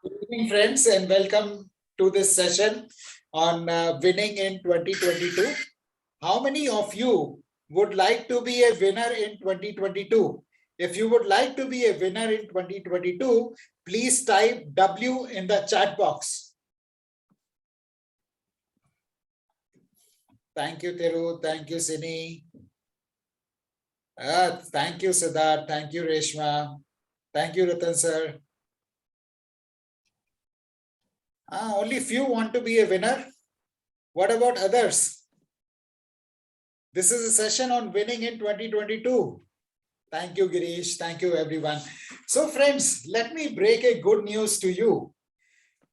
Good evening, friends, and welcome to this session on winning in 2022. How many of you would like to be a winner in 2022? If you would like to be a winner in 2022, please type W in the chat box. Thank you, Thiru. Thank you, Sini. Thank you, Siddharth. Thank you, Reshma. Thank you, Ratan sir. Only few want to be a winner. What about others? This is a session on winning in 2022. Thank you, Girish. Thank you, everyone. So, friends, let me break a good news to you.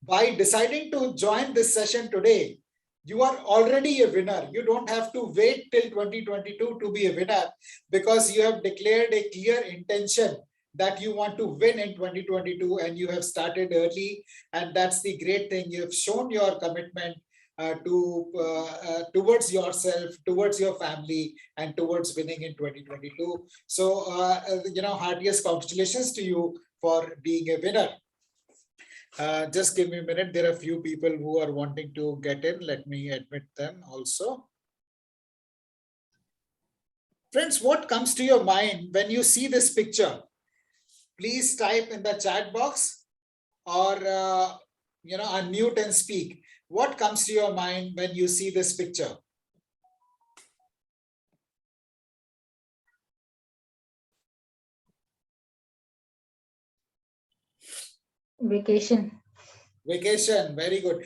By deciding to join this session today, you are already a winner. You don't have to wait till 2022 to be a winner because you have declared a clear intention that you want to win in 2022 and you have started early. And that's the great thing. You have shown your commitment towards yourself, towards your family, and towards winning in 2022. So, heartiest congratulations to you for being a winner. Just give me a minute. There are a few people who are wanting to get in. Let me admit them also. Friends, what comes to your mind when you see this picture? Please type in the chat box or unmute and speak. What comes to your mind when you see this picture? Vacation. Vacation, very good.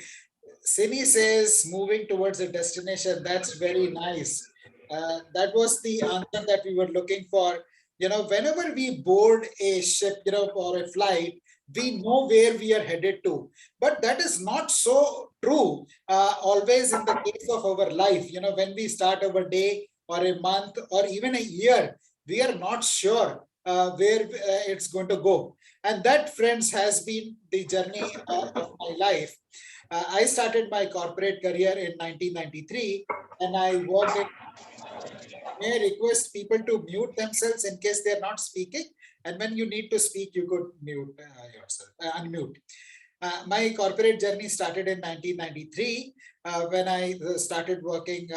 Sini says moving towards a destination. That's very nice. That was the answer that we were looking for. Whenever we board a ship, or a flight, we know where we are headed to. But that is not so true always in the case of our life. When we start our day or a month or even a year, we are not sure where it's going to go. And that, friends, has been the journey of my life. I started my corporate career in 1993 and I worked in. May I request people to mute themselves in case they're not speaking? And when you need to speak, you could mute yourself, unmute. My corporate journey started in 1993 when I started working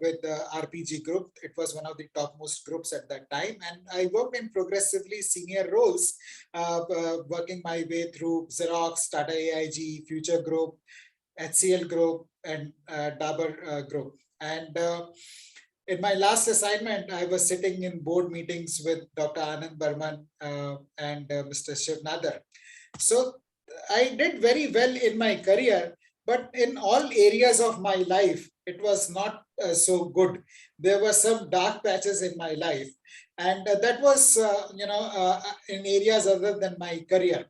with the RPG group. It was one of the topmost groups at that time. And I worked in progressively senior roles, working my way through Xerox, Tata AIG, Future Group, HCL Group, and Dabur Group. And in my last assignment, I was sitting in board meetings with Dr. Anand Burman and Mr. Shiv Nadar. So I did very well in my career, but in all areas of my life, it was not so good. There were some dark patches in my life, and that was, in areas other than my career.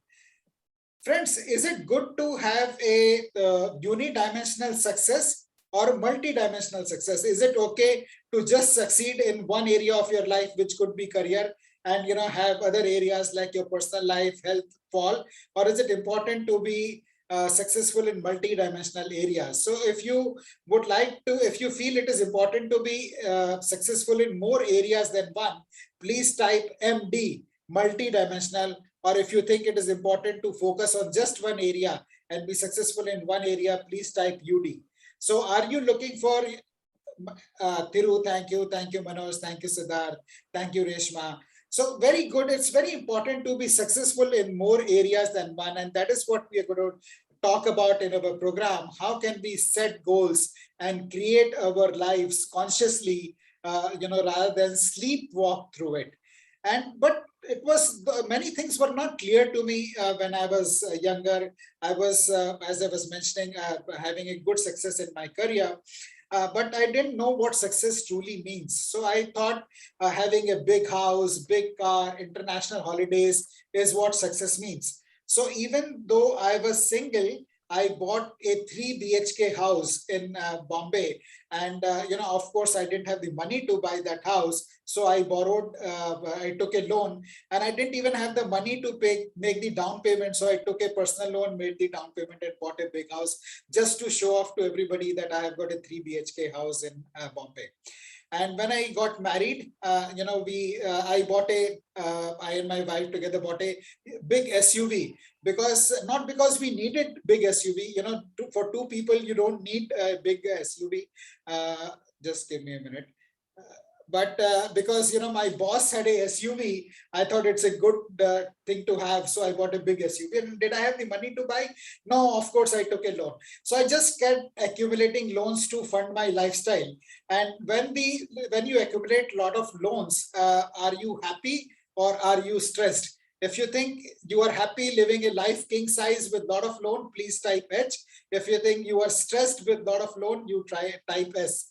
Friends, is it good to have a unidimensional success or multidimensional success? Is it okay to just succeed in one area of your life, which could be career, and have other areas like your personal life, health fall? Or is it important to be successful in multidimensional areas? So if you would like to, if you feel it is important to be successful in more areas than one, please type MD, multidimensional. Or if you think it is important to focus on just one area and be successful in one area, please type UD. So are you looking for, Thiru, thank you, Manoj, thank you, Siddharth, thank you, Reshma. So very good. It's very important to be successful in more areas than one. And that is what we are going to talk about in our program. How can we set goals and create our lives consciously, rather than sleepwalk through it. But it was, many things were not clear to me when I was younger. I was, as I was mentioning, having a good success in my career. But I didn't know what success truly means. So I thought having a big house, big car, international holidays is what success means. So even though I was single, I bought a 3 BHK house in Bombay. And, of course, I didn't have the money to buy that house. So I borrowed, I took a loan, and I didn't even have the money to make the down payment. So I took a personal loan, made the down payment, and bought a big house just to show off to everybody that I have got a 3 BHK house in Bombay. And when I got married, I bought I and my wife together bought a big SUV, because not because we needed big SUV. For two people you don't need a big SUV. Just give me a minute. But because my boss had a SUV, I thought it's a good thing to have, so I bought a big SUV. And did I have the money to buy? No, of course I took a loan. So I just kept accumulating loans to fund my lifestyle. And when you accumulate a lot of loans, are you happy or are you stressed? If you think you are happy living a life king size with lot of loan, please type H. If you think you are stressed with lot of loan, you try type S.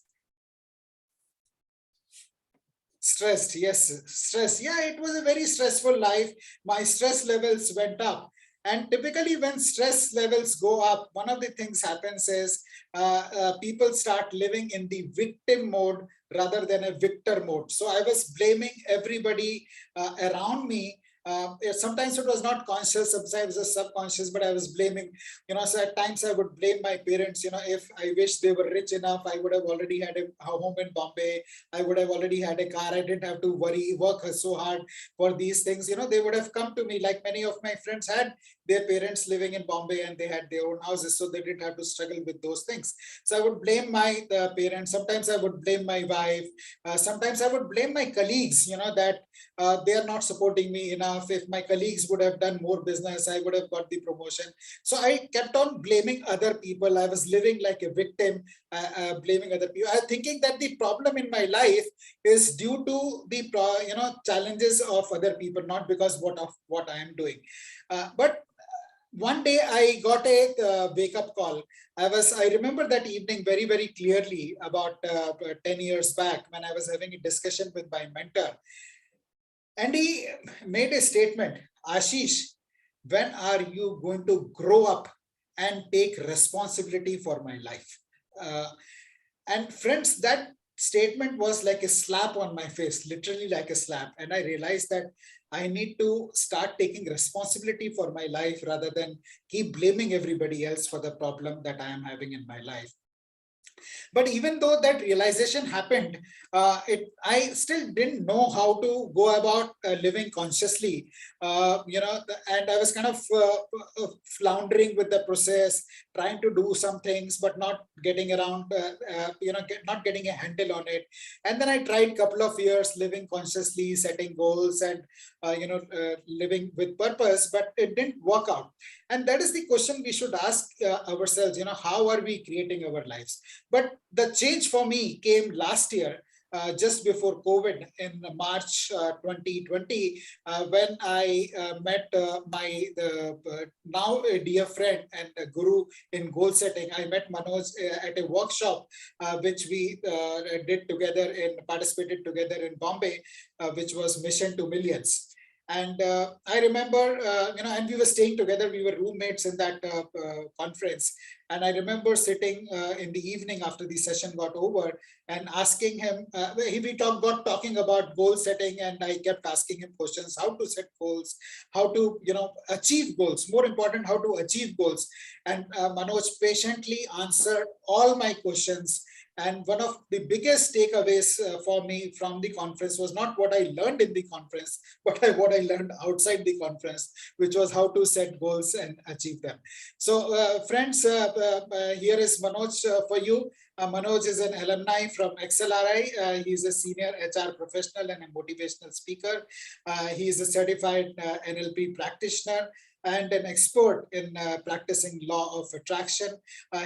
Stressed, yes, stress. Yeah, it was a very stressful life. My stress levels went up. And typically, when stress levels go up, one of the things happens is people start living in the victim mode rather than a victor mode. So I was blaming everybody around me. Sometimes it was not conscious, sometimes it was subconscious, but I was blaming, so at times I would blame my parents. If I wish they were rich enough, I would have already had a home in Bombay. I would have already had a car. I didn't have to work so hard for these things. They would have come to me, like many of my friends had their parents living in Bombay and they had their own houses, so they didn't have to struggle with those things. So I would blame my parents. Sometimes I would blame my wife. Sometimes I would blame my colleagues, that they are not supporting me enough. If my colleagues would have done more business, I would have got the promotion. So I kept on blaming other people. I was living like a victim, blaming other people, thinking that the problem in my life is due to the challenges of other people, not because of what I am doing. But one day I got a wake-up call. I remember that evening very, very clearly, about 10 years back, when I was having a discussion with my mentor. And he made a statement, Ashish, when are you going to grow up and take responsibility for my life? And friends, that statement was like a slap on my face, literally like a slap. And I realized that I need to start taking responsibility for my life rather than keep blaming everybody else for the problem that I am having in my life. But even though that realization happened, I still didn't know how to go about living consciously, and I was kind of floundering with the process, trying to do some things, but not getting around, not getting a handle on it. And then I tried a couple of years living consciously, setting goals and, living with purpose, but it didn't work out. And that is the question we should ask ourselves, how are we creating our lives? But the change for me came last year, just before COVID, in March 2020, when I met my now a dear friend and a guru in goal setting. I met Manoj at a workshop which we did together and participated together in Bombay, which was Mission to Millions. And I remember, and we were staying together. We were roommates in that conference. And I remember sitting in the evening after the session got over and asking him, we got talking about goal setting, and I kept asking him questions, how to set goals, how to, achieve goals, more important, how to achieve goals. And Manoj patiently answered all my questions. And one of the biggest takeaways for me from the conference was not what I learned in the conference, but what I learned outside the conference, which was how to set goals and achieve them. So friends, here is Manoj for you. Manoj is an alumni from XLRI. He's a senior HR professional and a motivational speaker. He is a certified NLP practitioner and an expert in practicing law of attraction.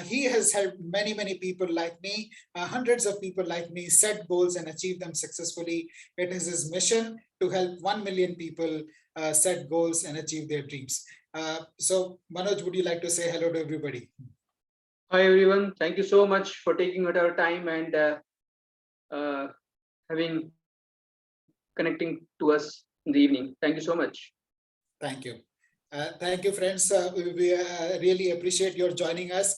He has helped many, many people like me, hundreds of people like me, set goals and achieve them successfully. It is his mission to help 1 million people set goals and achieve their dreams. So Manoj, would you like to say hello to everybody? Hi everyone, thank you so much for taking out our time and connecting to us in the evening. Thank you so much. Thank you. Thank you, friends. We really appreciate your joining us.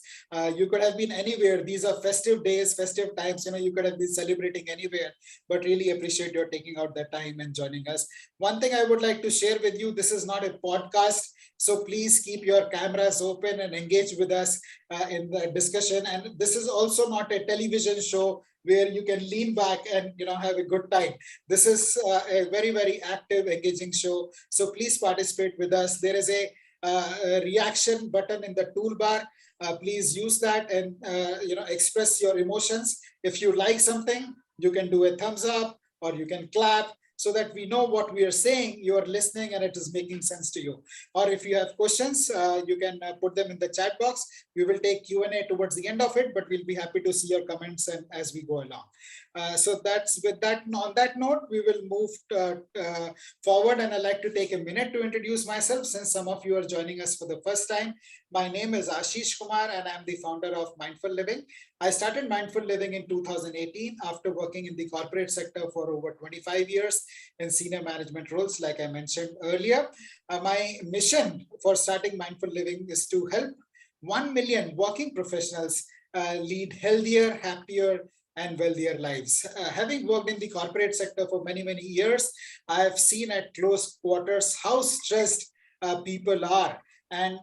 You could have been anywhere. These are festive days, festive times. You could have been celebrating anywhere, but really appreciate your taking out the time and joining us. One thing I would like to share with you, this is not a podcast, so please keep your cameras open and engage with us in the discussion. And this is also not a television show where you can lean back and have a good time. This is a very, very active, engaging show. So please participate with us. There is a reaction button in the toolbar. Please use that and express your emotions. If you like something, you can do a thumbs up or you can clap, so that we know what we are saying, you are listening and it is making sense to you. Or if you have questions, you can put them in the chat box. We will take Q&A towards the end of it, but we'll be happy to see your comments and as we go along. So that's with that. On that note, we will move forward, and I'd like to take a minute to introduce myself, since some of you are joining us for the first time. My name is Ashish Kumar and I'm the founder of Mindful Living. I started Mindful Living in 2018 after working in the corporate sector for over 25 years in senior management roles, like I mentioned earlier. My mission for starting Mindful Living is to help 1 million working professionals lead healthier, happier, and wealthier lives. Having worked in the corporate sector for many, many years, I have seen at close quarters how stressed people are. And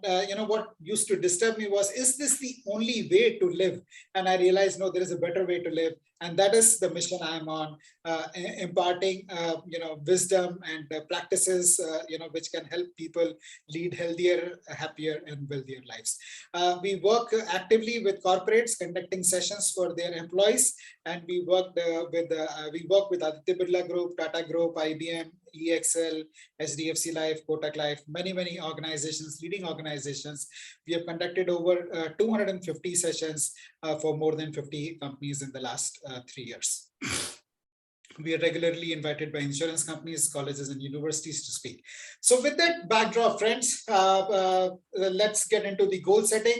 what used to disturb me was, is this the only way to live? And I realized, no, there is a better way to live. And that is the mission I'm on, imparting, wisdom and practices, which can help people lead healthier, happier, and wealthier lives. We work actively with corporates, conducting sessions for their employees, and we work with Aditya Birla Group, Tata Group, IBM, EXL, SDFC Life, Kotak Life, many, many organizations, leading organizations. We have conducted over 250 sessions for more than 50 companies in the last 3 years. We are regularly invited by insurance companies, colleges, and universities to speak. So with that backdrop, friends, let's get into the goal setting,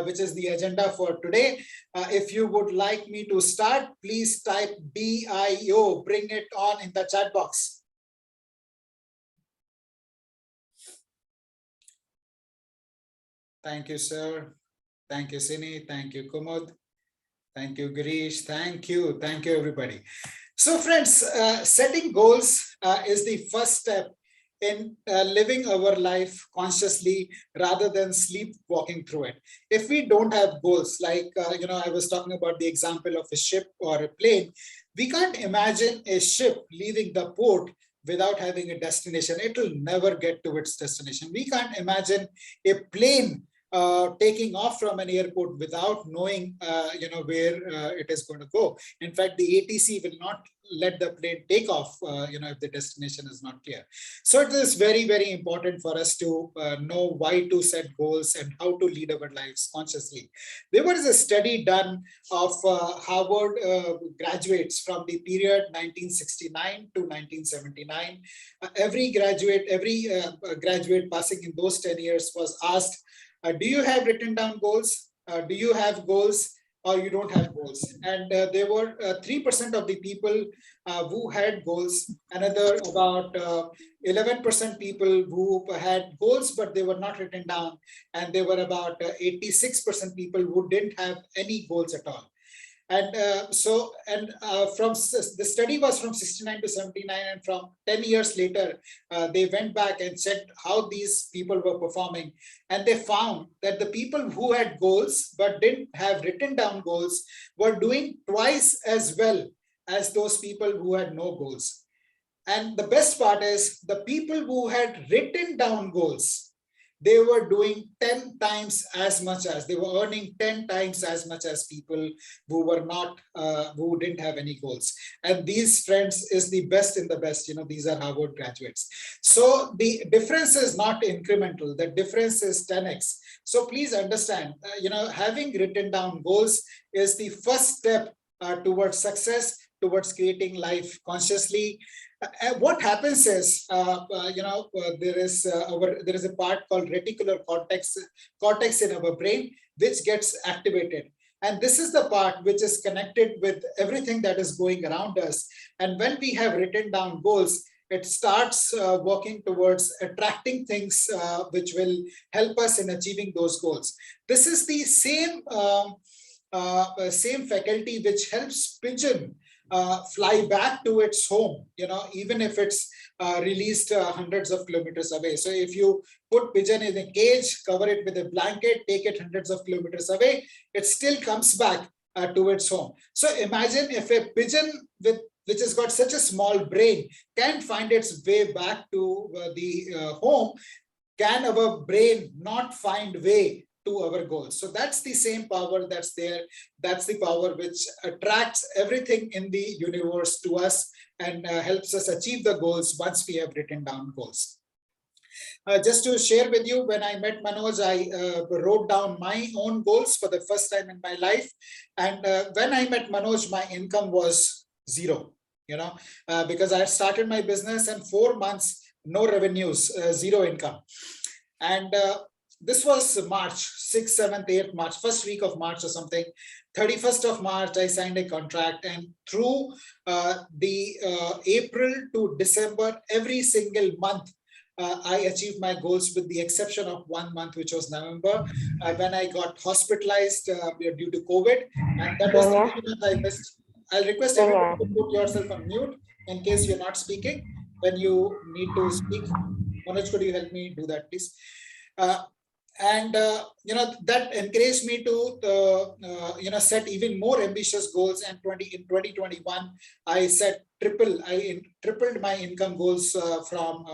which is the agenda for today. If you would like me to start, please type BIO, bring it on in the chat box. Thank you, sir. Thank you, Sini. Thank you, Kumud. Thank you, Girish. Thank you, everybody. So friends, setting goals is the first step in living our life consciously rather than sleepwalking through it. If we don't have goals, like, I was talking about the example of a ship or a plane, we can't imagine a ship leaving the port without having a destination. It will never get to its destination. We can't imagine a plane taking off from an airport without knowing where it is going to go. In fact, the ATC will not let the plane take off if the destination is not clear. So it is very, very important for us to know why to set goals and how to lead our lives consciously. There was a study done of Harvard graduates from the period 1969 to 1979. Every graduate passing in those 10 years was asked, do you have written down goals? Do you have goals, or you don't have goals? And there were 3% of the people who had goals, another about 11% people who had goals, but they were not written down. And there were about 86% people who didn't have any goals at all. And from the study was from 69 to 79, and from 10 years later, they went back and checked how these people were performing. And they found that the people who had goals but didn't have written down goals were doing twice as well as those people who had no goals. And the best part is, the people who had written down goals, they were doing 10 times as much as, they were earning 10 times as much as people who were not, who didn't have any goals. And these, friends, is the best in the best. These are Harvard graduates. So the difference is not incremental. The difference is 10x. So please understand, having written down goals is the first step towards success, towards creating life consciously. What happens is, there is a part called reticular cortex in our brain, which gets activated. And this is the part which is connected with everything that is going around us. And when we have written down goals, it starts working towards attracting things which will help us in achieving those goals. This is the same faculty which helps pigeon fly back to its home, even if it's released hundreds of kilometers away. So if you put pigeon in a cage, cover it with a blanket, take it hundreds of kilometers away, it still comes back to its home. So imagine if a pigeon which has got such a small brain can find its way back to the home. can our brain not find way to our goals. So that's the same power that's there. That's the power which attracts everything in the universe to us and helps us achieve the goals once we have written down goals. Just to share with you, when I met Manoj, I wrote down my own goals for the first time in my life. And when I met Manoj, my income was zero, because I had started my business and 4 months, no revenues, zero income. And this was March, 6th, 7th, 8th March, first week of March or something. 31st of March, I signed a contract, and through the April to December, every single month, I achieved my goals with the exception of 1 month, which was November, when I got hospitalized due to COVID. And that was the only month I missed. I'll request everyone to put yourself on mute in case you're not speaking. When you need to speak, Manoj, could you help me do that, please? And that encouraged me to set even more ambitious goals. And in 2021 I set tripled my income goals from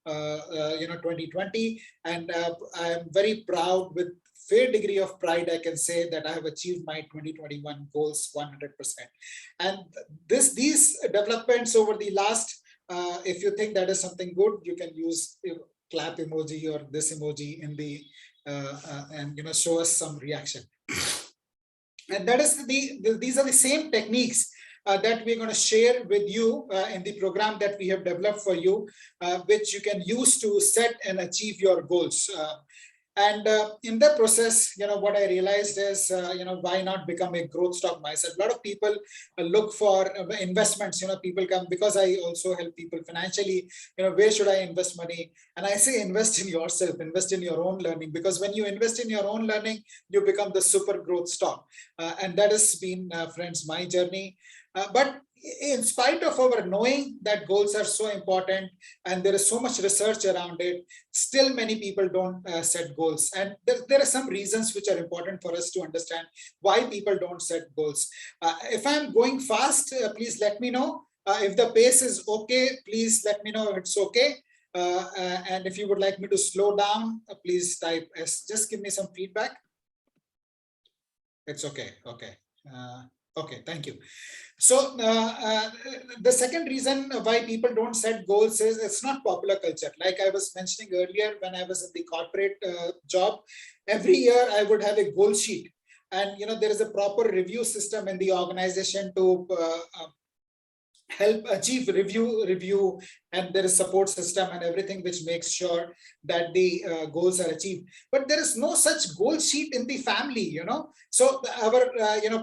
2020, and I am very proud, with fair degree of pride I can say that I have achieved my 2021 goals 100%. And these developments over the last, if you think that is something good, you can use clap emoji or this emoji in the and show us some reaction. And that is these are the same techniques that we're going to share with you in the program that we have developed for you, which you can use to set and achieve your goals. And in the process, what I realized is, why not become a growth stock myself? A lot of people look for investments. People come because I also help people financially. Where should I invest money? And I say, invest in yourself, invest in your own learning, because when you invest in your own learning, you become the super growth stock. And that has been, friends, my journey. But in spite of our knowing that goals are so important and there is so much research around it, still many people don't set goals. And there are some reasons which are important for us to understand why people don't set goals. If I'm going fast, please let me know. If the pace is okay, please let me know if it's okay. And if you would like me to slow down, please type S. Just give me some feedback. It's okay. Okay. Okay, thank you. So the second reason why people don't set goals is it's not popular culture. Like I was mentioning earlier, when I was in the corporate job, every year I would have a goal sheet. And there is a proper review system in the organization to help achieve review, and there is support system and everything which makes sure that the goals are achieved. But there is no such goal sheet in the family. So our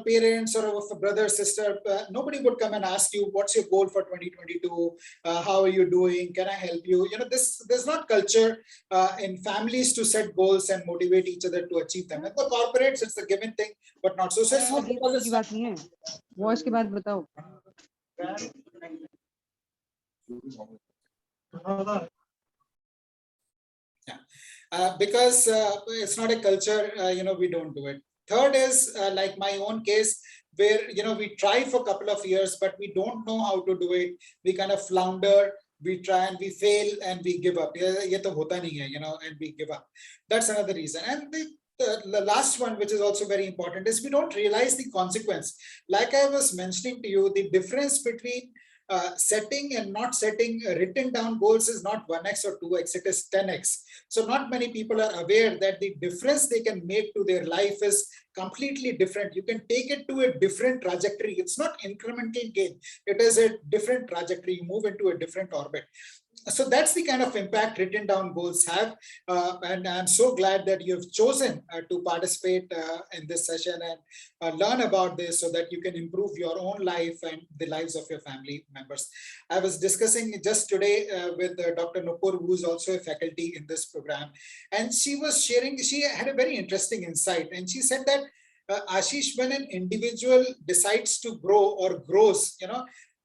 parents or our brother, sister, nobody would come and ask you, what's your goal for 2022? How are you doing? Can I help you? There's not culture in families to set goals and motivate each other to achieve them. And for corporates, it's a given thing, but not so. Voice की बात बताओ. Because it's not a culture, we don't do it. Third is like my own case, where we try for a couple of years, but we don't know how to do it. We kind of flounder, we try and we fail and we give up. And we give up. That's another reason. And the last one, which is also very important, is we don't realize the consequence. Like I was mentioning to you, the difference between setting and not setting written down goals is not 1x or 2x, it is 10x. So not many people are aware that the difference they can make to their life is completely different. You can take it to a different trajectory. It's not incremental gain. It is a different trajectory. You move into a different orbit. So that's the kind of impact written down goals have. And I'm so glad that you've chosen to participate in this session and learn about this so that you can improve your own life and the lives of your family members. I was discussing just today with Dr. Nupur, who is also a faculty in this program. And she was sharing, she had a very interesting insight. And she said that, Ashish, when an individual decides to grow or grows,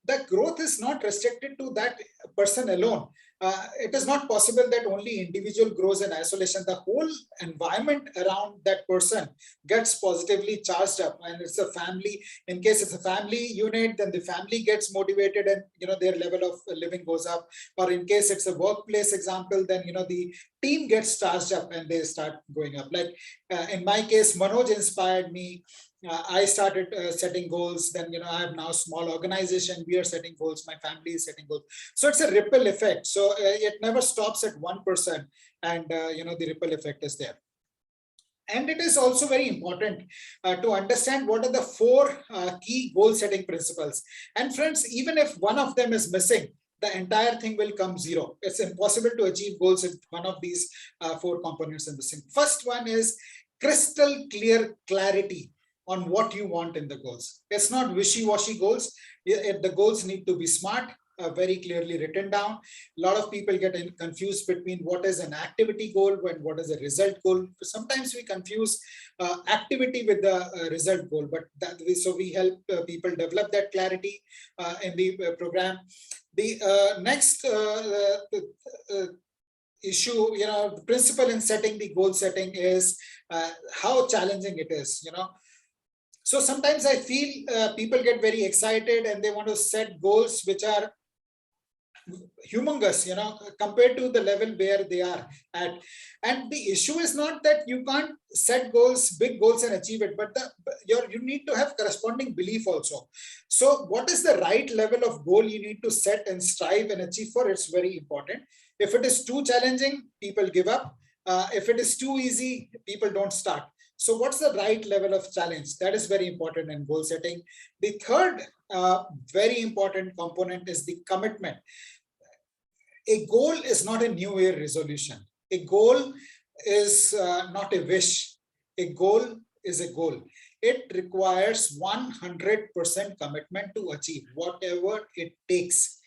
the growth is not restricted to that person alone. it is not possible that only individual grows in isolation. The whole environment around that person gets positively charged up, and it's a family. In case it's a family unit, then the family gets motivated, and their level of living goes up. Or in case it's a workplace example, then the team gets charged up and they start going up. Like in my case, Manoj inspired me. I started setting goals. Then I have now a small organization. We are setting goals. My family is setting goals. So it's a ripple effect. So it never stops at one person, and the ripple effect is there. And it is also very important to understand what are the four key goal setting principles. And friends, even if one of them is missing, the entire thing will come zero. It's impossible to achieve goals if one of these four components is missing. First one is crystal clear clarity on what you want in the goals. It's not wishy-washy goals. The goals need to be smart, very clearly written down. A lot of people get confused between what is an activity goal and what is a result goal. Sometimes we confuse activity with the result goal, but so we help people develop that clarity in the program. The next issue, the principle in setting the goal setting is how challenging it is. So sometimes I feel people get very excited and they want to set goals which are humongous, compared to the level where they are at. And the issue is not that you can't set goals, big goals, and achieve it, but you need to have corresponding belief also. So what is the right level of goal you need to set and strive and achieve for? It's very important. If it is too challenging, people give up. If it is too easy, people don't start. So what's the right level of challenge? That is very important in goal setting. The third very important component is the commitment. A goal is not a new year resolution. A goal is not a wish. A goal is a goal. It requires 100% commitment to achieve whatever it takes.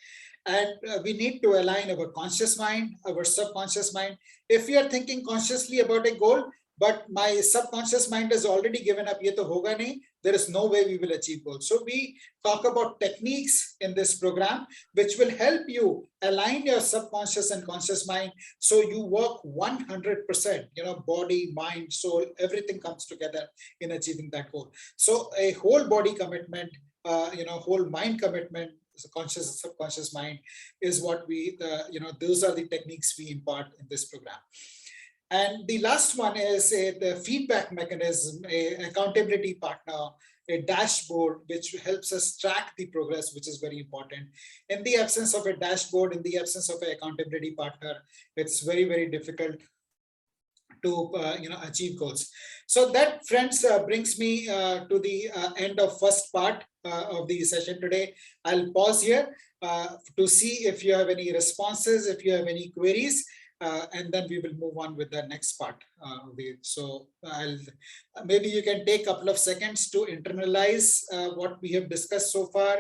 And we need to align our conscious mind, our subconscious mind. If we are thinking consciously about a goal, but my subconscious mind has already given up, ye to hoga nahi, there is no way we will achieve goals. So we talk about techniques in this program, which will help you align your subconscious and conscious mind. So you work 100%, body, mind, soul, everything comes together in achieving that goal. So a whole body commitment, whole mind commitment, conscious and subconscious mind is what we, those are the techniques we impart in this program. And the last one is the feedback mechanism, an accountability partner, a dashboard, which helps us track the progress, which is very important. In the absence of a dashboard, in the absence of an accountability partner, it's very, very difficult to achieve goals. So that, friends, brings me to the end of first part of the session today. I'll pause here to see if you have any responses, if you have any queries. And then we will move on with the next part. So maybe you can take a couple of seconds to internalize what we have discussed so far.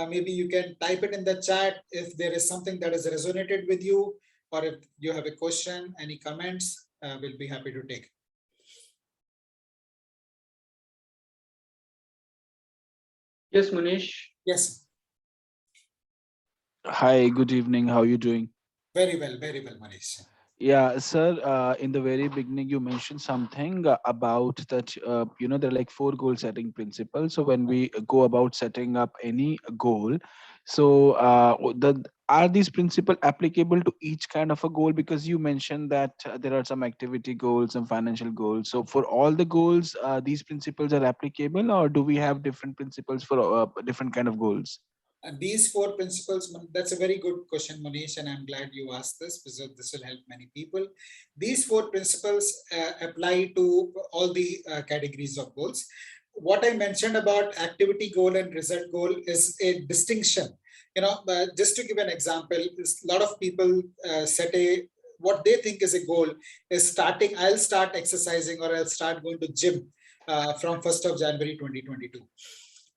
Maybe you can type it in the chat if there is something that has resonated with you, or if you have a question, any comments, we'll be happy to take. Yes, Manish. Yes. Hi, good evening. How are you doing? Very well, Manish. Yeah, sir, in the very beginning, you mentioned something about that, there are like four goal setting principles. So when we go about setting up any goal, so are these principles applicable to each kind of a goal? Because you mentioned that there are some activity goals, some financial goals. So for all the goals, these principles are applicable, or do we have different principles for different kind of goals? And these four principles, that's a very good question, Manish, and I'm glad you asked this because this will help many people. These four principles apply to all the categories of goals. What I mentioned about activity goal and result goal is a distinction. Just to give an example, a lot of people set what they think is a goal is I'll start exercising or I'll start going to gym from 1st of January 2022.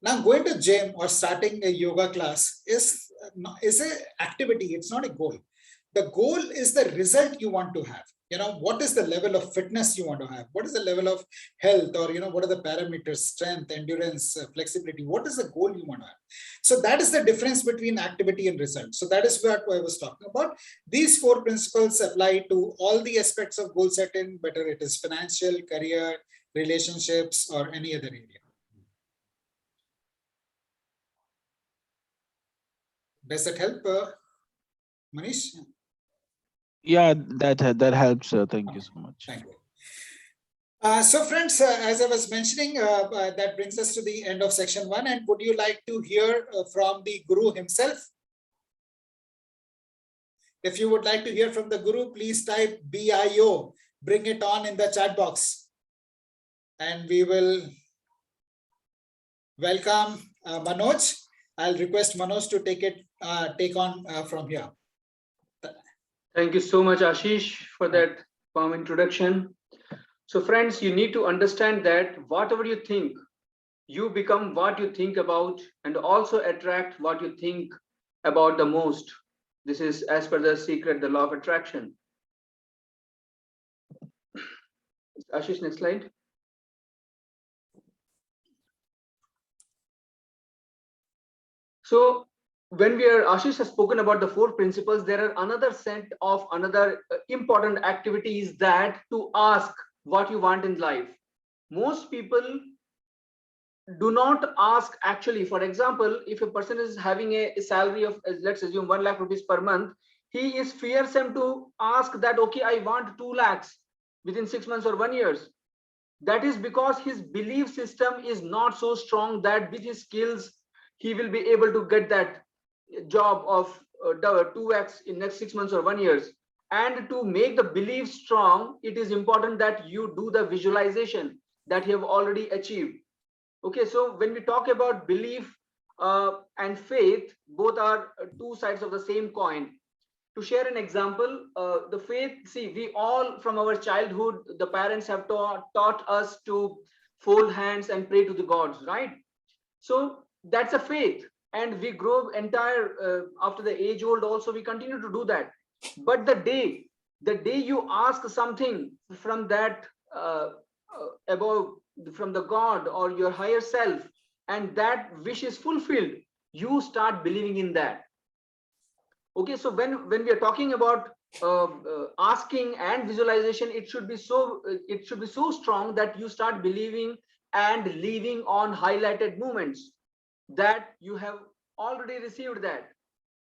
Now, going to gym or starting a yoga class is an activity. It's not a goal. The goal is the result you want to have. what is the level of fitness you want to have? What is the level of health, or what are the parameters? Strength, endurance, flexibility. What is the goal you want to have? So that is the difference between activity and result. So that is what I was talking about. These 4 principles apply to all the aspects of goal setting, whether it is financial, career, relationships, or any other area. Does that help, Manish? Yeah, that helps. Thank you so much. Thank you. So friends, as I was mentioning, that brings us to the end of section 1. And would you like to hear from the Guru himself? If you would like to hear from the Guru, please type BIO, bring it on in the chat box. And we will welcome Manoj. I'll request Manoj to take on from here. Thank you so much, Ashish, for that warm introduction. So friends, you need to understand that whatever you think, you become what you think about, and also attract what you think about the most. This is as per the secret, the law of attraction. Ashish, next slide. So when Ashish has spoken about the 4 principles, there are another set of another important activities that to ask what you want in life. Most people do not ask actually. For example, if a person is having a salary of, let's assume 1 lakh rupees per month, he is fearsome to ask that, okay, I want 2 lakhs within 6 months or 1 year. That is because his belief system is not so strong that with his skills, he will be able to get that job of 2x in next 6 months or 1 year. And to make the belief strong, it is important that you do the visualization that you have already achieved. Okay, so when we talk about belief and faith, both are 2 sides of the same coin. To share an example, the faith, see, we all from our childhood, the parents have taught us to fold hands and pray to the gods, right? So that's a faith, and we grow entire after the age old also we continue to do that. But the day you ask something from that above, from the god or your higher self, and that wish is fulfilled, you start believing in that. Okay, so when we are talking about asking and visualization, it should be so strong that you start believing and living on highlighted moments that you have already received that.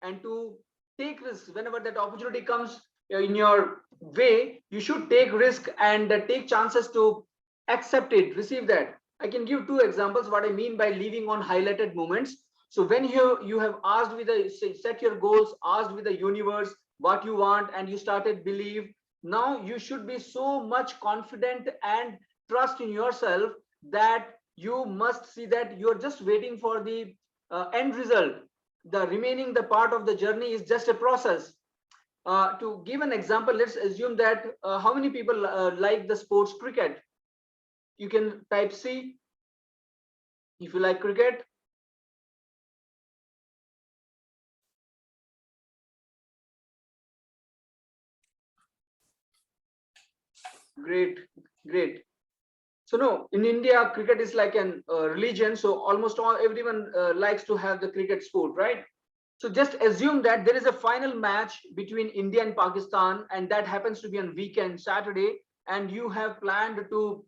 And to take risks whenever that opportunity comes in your way, you should take risk and take chances to accept it, receive that. I can give 2 examples what I mean by living on highlighted moments. So when you have asked with a set your goals, asked with the universe what you want, and you started believe, now you should be so much confident and trust in yourself that you must see that you're just waiting for the end result. The remaining the part of the journey is just a process. To give an example, let's assume that how many people like the sports cricket? You can type C if you like cricket. Great, great. So no, in India, cricket is like an religion. So almost everyone likes to have the cricket sport, right? So just assume that there is a final match between India and Pakistan, and that happens to be on weekend, Saturday, and you have planned to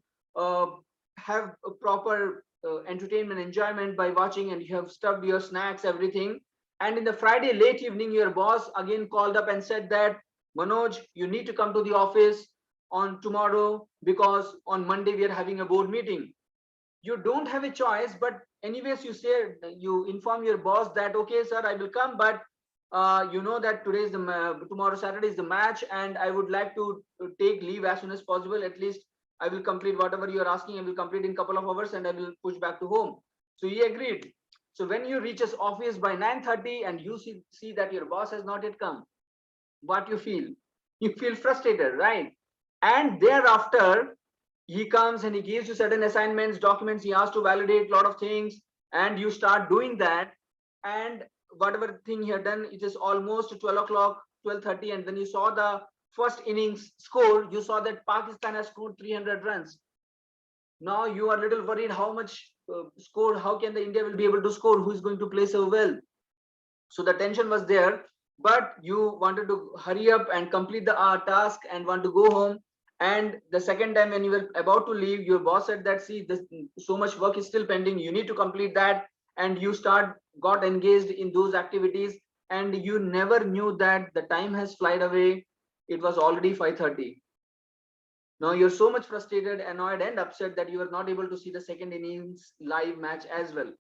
have a proper entertainment, enjoyment by watching, and you have stuffed your snacks, everything. And in the Friday late evening, your boss again called up and said that, Manoj, you need to come to the office on tomorrow because on Monday we are having a board meeting. You don't have a choice, but anyways you say, you inform your boss that, okay sir, I will come, but you know that today is tomorrow Saturday is the match, and I would like to take leave as soon as possible. At least I will complete whatever you are asking. I will complete in couple of hours and I will push back to home. So he agreed. So when you reach his office by 9:30 and you see that your boss has not yet come, what you feel? You feel frustrated, right? And thereafter he comes and he gives you certain assignments, documents, he has to validate a lot of things, and you start doing that. And whatever thing he had done, it is almost 12 o'clock, 12:30, and then you saw the first innings score, you saw that Pakistan has scored 300 runs. Now you are a little worried how much score, how can the India will be able to score, who is going to play so well. So the tension was there, but you wanted to hurry up and complete the task and want to go home. And the second time when you were about to leave, your boss said that, see, this, so much work is still pending, you need to complete that. And you got engaged in those activities, and you never knew that the time has flied away. It was already 5:30. Now you're so much frustrated, annoyed, and upset that you are not able to see the second innings live match as well.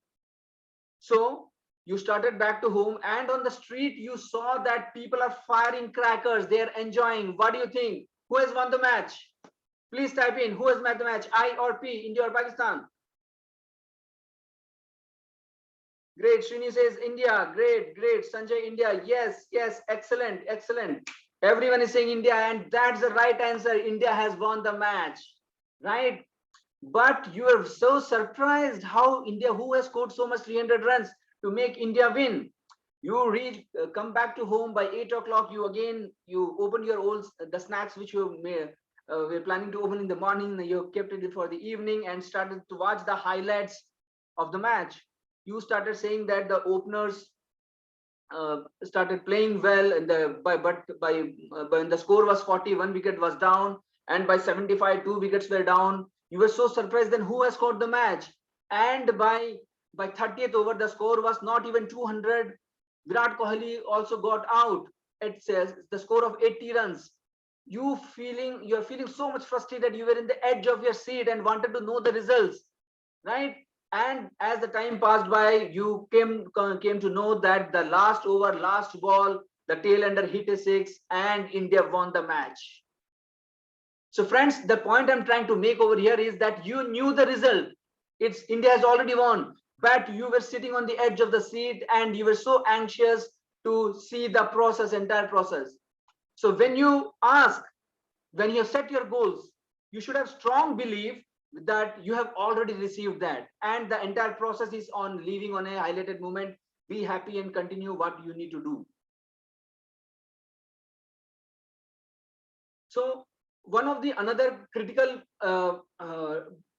So you started back to home, and on the street you saw that people are firing crackers, they're enjoying. What do you think? Who has won the match? Please type in, who has won the match, I or P, India or Pakistan? Great. Srini says India. Great, great. Sanjay, India. Yes, yes, excellent, excellent. Everyone is saying India, and that's the right answer. India has won the match, right? But you are so surprised how India, who has scored so much 300 runs to make India win. You come back to home by 8 o'clock. You open your the snacks which you were planning to open in the morning. You kept it for the evening and started to watch the highlights of the match. You started saying that the openers started playing well, and when the score was 40, 1 wicket was down, and by 75, 2 wickets were down. You were so surprised. Then who has scored the match? And by 30th over, the score was not even 200. Virat Kohli also got out. It says the score of 80 runs. You're feeling so much frustrated. You were in the edge of your seat and wanted to know the results, right? And as the time passed by, you came to know that the last over, last ball, the tail ender hit a 6, and India won the match. So friends, the point I'm trying to make over here is that you knew the result. It's India has already won, but you were sitting on the edge of the seat and you were so anxious to see the entire process. So when you set your goals, you should have strong belief that you have already received that, and the entire process is on leaving on a highlighted moment. Be happy and continue what you need to do. So one of the another critical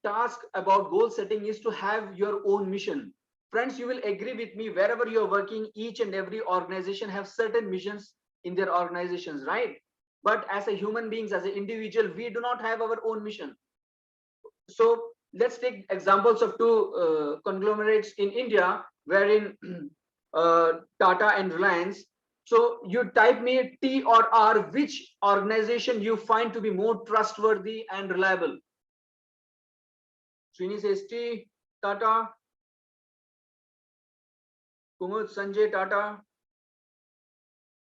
task about goal setting is to have your own mission. Friends, you will agree with me, wherever you are working, each and every organization have certain missions in their organizations, right? But as a human beings, as an individual, we do not have our own mission. So let's take examples of two conglomerates in India, wherein Tata and Reliance. So you type me T or R, which organization you find to be more trustworthy and reliable? Srini says T, Tata. Kumud, Sanjay, Tata.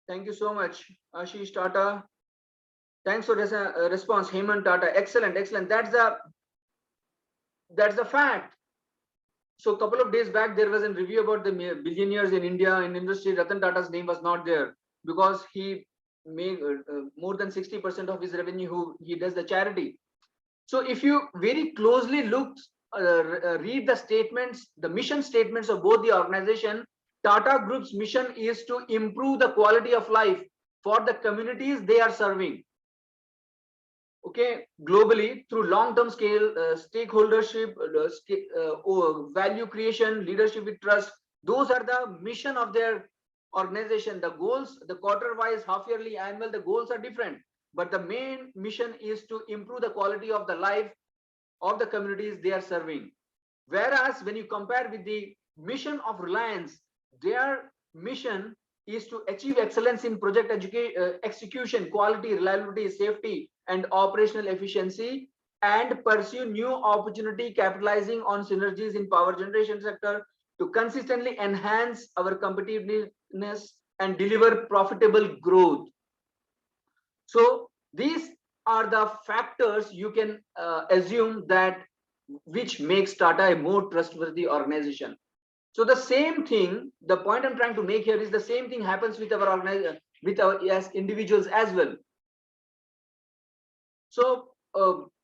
Thank you so much. Ashish, Tata. Thanks for response. Hemant, Tata. Excellent, excellent. That's the fact. So a couple of days back, there was a review about the billionaires in India in industry. Ratan Tata's name was not there because he made more than 60% of his revenue. He does the charity. So if you very closely read the statements, the mission statements of both the organization, Tata Group's mission is to improve the quality of life for the communities they are serving. Okay, globally through long-term scale stakeholdership, value creation, leadership with trust. Those are the mission of their organization. The goals, the quarter-wise, half-yearly, annual, the goals are different, but the main mission is to improve the quality of the life of the communities they are serving. Whereas when you compare with the mission of Reliance, their mission is to achieve excellence in project execution, quality, reliability, safety, and operational efficiency, and pursue new opportunity, capitalizing on synergies in power generation sector to consistently enhance our competitiveness and deliver profitable growth. So these are the factors you can assume that which makes Tata a more trustworthy organization. So the same thing, the point I'm trying to make here is the same thing happens with our organization, as individuals as well. So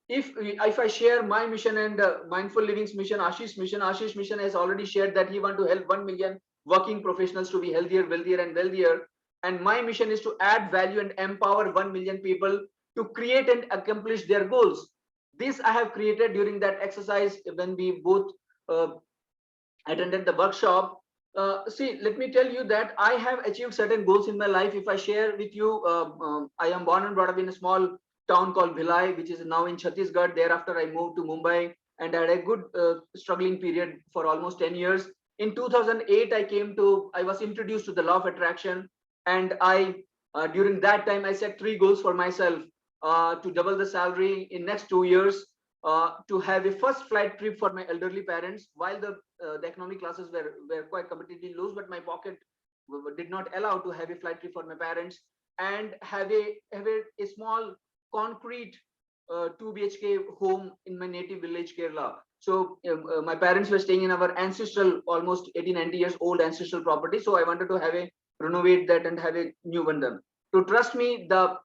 if I share my mission and Mindful Living's mission, Ashish's mission has already shared that he want to help 1 million working professionals to be healthier, wealthier, and wealthier. And my mission is to add value and empower 1 million people to create and accomplish their goals. This I have created during that exercise when we both uh, attended the workshop. See, let me tell you that I have achieved certain goals in my life. If I share with you, I am born and brought up in a small town called Bhilai, which is now in Chhattisgarh. Thereafter, I moved to Mumbai and I had a good struggling period for almost 10 years. In 2008, I was introduced to the law of attraction, and during that time, I set 3 goals for myself: to double the salary in next 2 years, to have a first flight trip for my elderly parents, while the economic classes were quite competitively loose, but my pocket did not allow to have a flight trip for my parents, and have a small concrete 2 BHK home in my native village, Kerala. So my parents were staying in our ancestral, almost 80, 90 years old ancestral property. So I wanted to renovate that and have a new one done. To trust me, the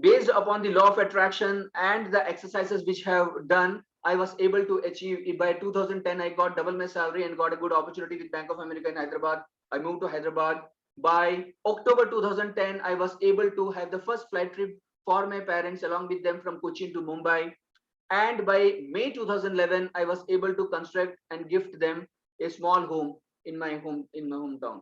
based upon the law of attraction and the exercises which have done, I was able to achieve. By 2010, I got double my salary and got a good opportunity with Bank of America in Hyderabad. I moved to Hyderabad. By October 2010, I was able to have the first flight trip for my parents along with them from Cochin to Mumbai. And by May 2011, I was able to construct and gift them a small home in my hometown.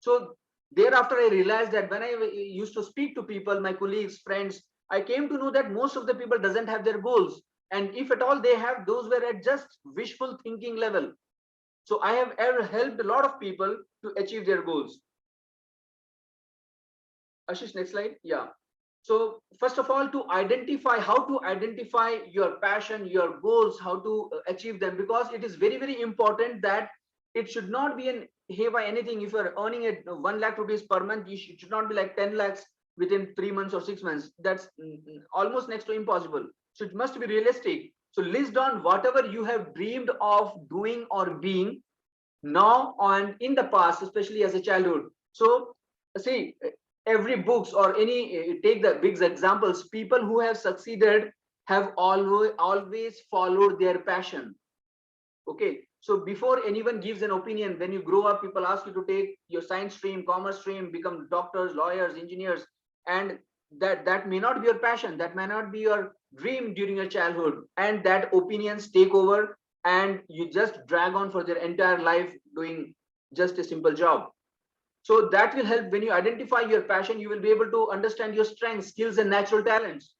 So thereafter, I realized that when I used to speak to people, my colleagues, friends, I came to know that most of the people doesn't have their goals, and if at all they have, those were at just wishful thinking level. So I have helped a lot of people to achieve their goals. Ashish, next slide. Yeah. So first of all, how to identify your passion, your goals, how to achieve them, because it is very, very important that it should not be an hey by anything. If you're earning it 1 lakh rupees per month, it should not be like 10 lakhs within 3 months or 6 months. That's almost next to impossible. So it must be realistic. So list down whatever you have dreamed of doing or being now and in the past, especially as a childhood. So see, every books or any take the big examples, people who have succeeded have always followed their passion. Okay, so before anyone gives an opinion, when you grow up, people ask you to take your science stream, commerce stream, become doctors, lawyers, engineers, and that may not be your passion, that may not be your dream during your childhood, and that opinions take over, and you just drag on for their entire life doing just a simple job. So that will help. When you identify your passion, you will be able to understand your strengths, skills, and natural talents,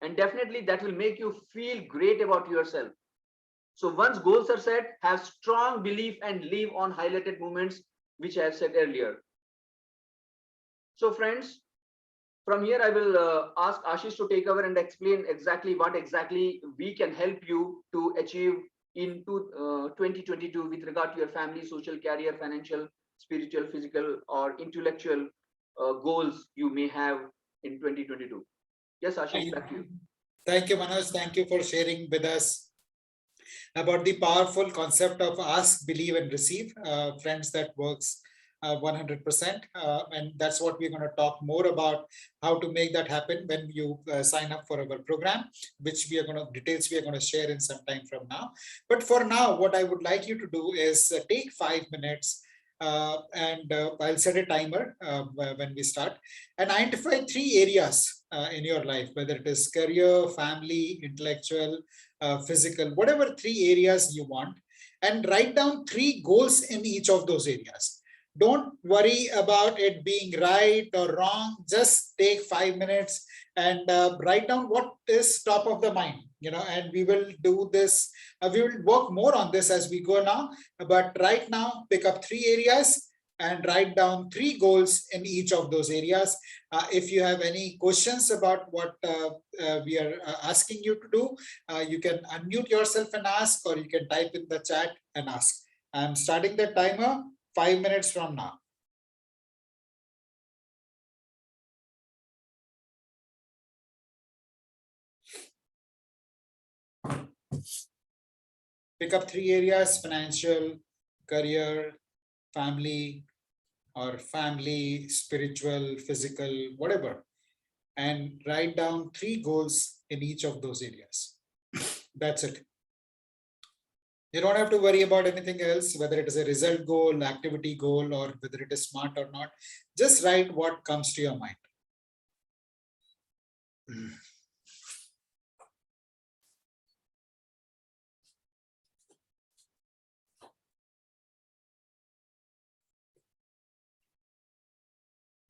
and definitely that will make you feel great about yourself. So once goals are set, have strong belief and live on highlighted moments, which I have said earlier. So friends, from here I will ask Ashish to take over and explain exactly what exactly we can help you to achieve in 2022 with regard to your family, social, career, financial, spiritual, physical, or intellectual goals you may have in 2022. Yes, Ashish, back to you. Thank you, Manoj. Thank you for sharing with us about the powerful concept of ask, believe, and receive. Friends, that works 100%. And that's what we're going to talk more about, how to make that happen when you sign up for our program, which details we are going to share in some time from now. But for now, what I would like you to do is take 5 minutes and I'll set a timer when we start, and identify 3 areas in your life, whether it is career, family, intellectual, physical, whatever 3 areas you want, and write down 3 goals in each of those areas. Don't worry about it being right or wrong. Just take 5 minutes and write down what is top of the mind, and we will do this. We will work more on this as we go now, but right now pick up 3 areas and write down 3 goals in each of those areas. If you have any questions about what we are asking you to do, you can unmute yourself and ask, or you can type in the chat and ask. I'm starting the timer 5 minutes from now. Pick up 3 areas: financial, career, family, or family, spiritual, physical, whatever, and write down 3 goals in each of those areas. That's it. You don't have to worry about anything else, whether it is a result goal, activity goal, or whether it is smart or not. Just write what comes to your mind.